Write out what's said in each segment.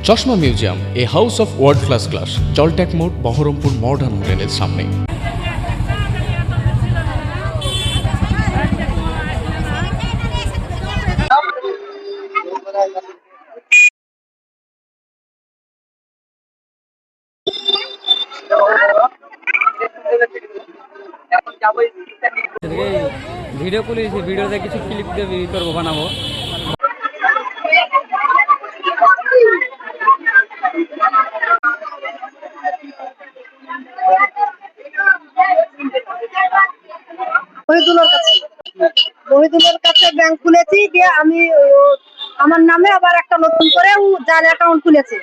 চশমা museum, a house of world class, জলট্যাক মোড়, বহরমপুর মডার্ন হোটেলের সামনে। ভিডিও করেছি, ভিডিওতে কিছু ক্লিপ দিয়ে করবো, বানাবো। মহিদুলের কাছে ব্যাংক খুলেছি, দিয়ে আমি আমার নামে আবার একটা নতুন করে জাল অ্যাকাউন্ট খুলেছে।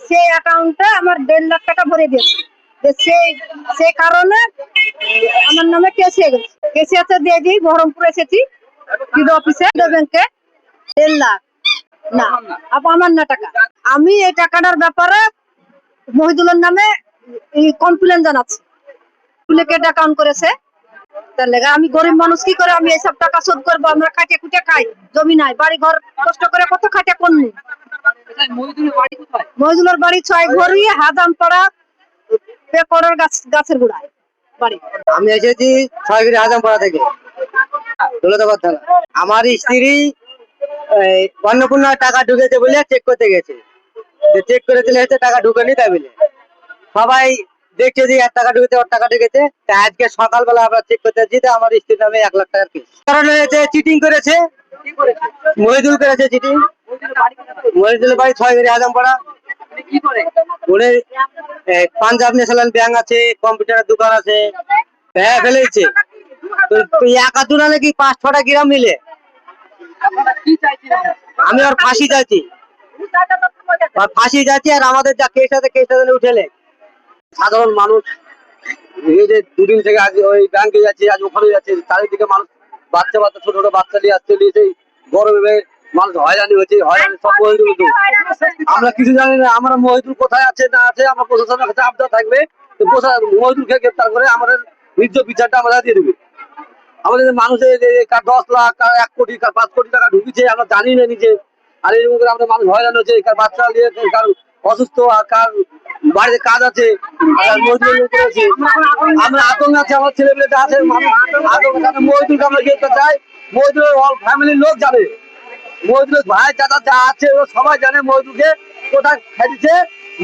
সেই অ্যাকাউন্টে আমার 1.5 লাখ টাকা ভরে দিয়েছে। সেই কারণে আমার নামে কেস হয়ে গেছে। কেসিয়াতে দিয়ে দিই, বহরমপুর এসেছি বিডো অফিসে, ব্যাংকে 1.5 লাখ না, আমার না টাকা। আমি এই টাকাটার ব্যাপারে মহিদুলের নামে কমপ্লেন জানাচ্ছি। ডুপ্লিকেট অ্যাকাউন্ট করেছে, তার লেগে আমি গরিব মানুষ, কি করে আমি এইসব টাকা শোধ করবো? আমরা খাটে খুঁটে খাই, জমি নাই, বাড়ি ঘর কষ্ট করে কত খাটে করনি। মহিদুলের বাড়ি 6 ঘড়ি, হাজামপাড়া, পেকড়ের গাছের গোড়ায় বাড়ি। আমি এসেছি 6 ঘড়ি হাজামপাড়া থেকে, দৌলতাবাদ থানা। আমার স্ত্রী অন্নপূর্ণা টাকা ঢুকেছে বলে চেক করতে গেছে, চেক করে দিলে হচ্ছে টাকা ঢুকেনি, তাই বলে সবাই দেখছে যে এর টাকা ঢুকেছে, ওর টাকা ঢুকেছে। আজকে সকালবেলা আমরা চেক করতে যাচ্ছি, আমার স্ত্রীর নামে 1 লাখ টাকার কেস। কারণ হয়েছে চিটিং করেছে, মহিদুল করেছে চিটিং। মহিদুলের বাড়ি 6 ঘড়ি হাজামপাড়া। উনি পাঞ্জাব ন্যাশনাল ব্যাংক আছে, কম্পিউটারের দোকান আছে, হ্যাঁ ফেলেছে। একা দুনা নাকি 5-6টা গ্রাম মিলে। আমি ওর ফাঁসি চাইছি, আর আমাদের যা কেস আছে কেসটা উঠেলে। সাধারণ মানুষ এই যে 2 দিন থেকে আজ ওই ব্যাংকে যাচ্ছে, আজ ওখানে যাচ্ছে, চারিদিকে মানুষ বাচ্চা ছোট ছোট বাচ্চা নিয়ে আসছে, সেই গরমে মানুষ হয়রানি হচ্ছে, হয়রানি সব মহিদুল। আমরা কিছু জানি না, আমরা মহিদুল কোথায় আছে না আছে আমরা প্রশাসনের কাছে আবদার থাকবে, মহিদুলকে গ্রেপ্তার করে আমাদের নিজ বিচারটা আমরা দিয়ে দেবে। আমাদের মানুষের 10 লাখ, 1 কোটি, 5 কোটি টাকা ঢুকেছে, আমরা জানি না নিজে। আর এরকম করে আমাদের মানুষ হয়রান হচ্ছে, কার বাচ্চা নিয়ে, কার অসুস্থ, আর কার বাড়িতে কাজ আছে, আমরা আতঙ্ক আছে, আমার ছেলে পেলেটা আছে, মহিদুলকে আমরা গ্রেপ্তার চাই। মহিদুলের ফ্যামিলির লোক জানে, মহিদুলের ভাই চাচা যা আছে ওরা সবাই জানে মহিদুলকে কোথায় খেটেছে।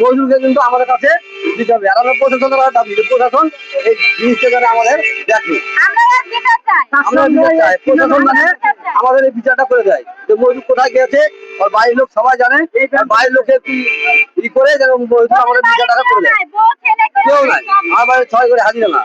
মহিদুলকে কিন্তু আমাদের কাছে দিতে হবে। আর আমরা প্রশাসনের দাবি, প্রশাসন এই জিনিসটা যেন আমাদের দেখে, আমরা বিচার চাই। প্রশাসন মানে আমাদের এই বিচারটা করে দেয় যে মহিদুল কোথায় গিয়েছে, আর বাড়ির লোক সবাই জানে, আর বাড়ির লোকে কি করে যেন মহিদুল আমাদের বিচারটা করে দেয়। কেউ নাই, আমার বাড়ি 6 ঘড়ি হাজিরা না।